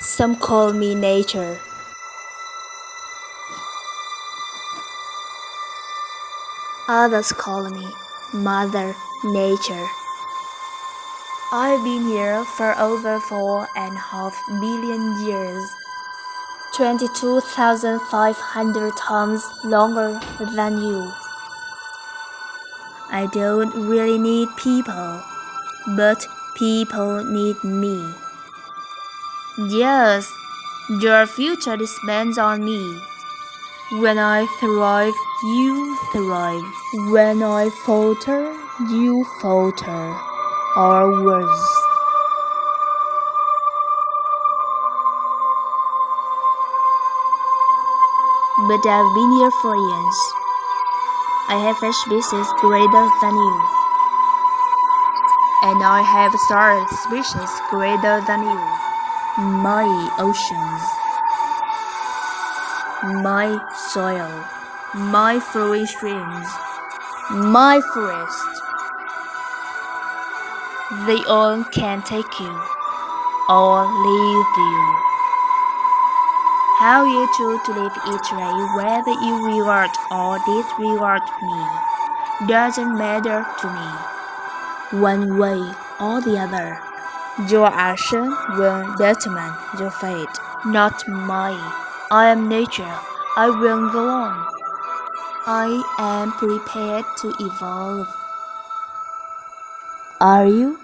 Some call me nature. Others call me Mother Nature. I've been here for over 4.5 billion years, 22,500 times longer than you. I don't really need people, but people need me. Yes, your future depends on me. When I thrive, you thrive. When I falter, you falter, or worse. But I've been here for years. I have a species greater than you. And I have started species greater than you. My oceans, my soil, my flowing streams, my forest. They all can take you or leave you. How you choose to live each day, whether you reward or disregard me, doesn't matter to me. One way or the other, your action will determine your fate, not mine. I am nature. I will go on. I am prepared to evolve. Are you?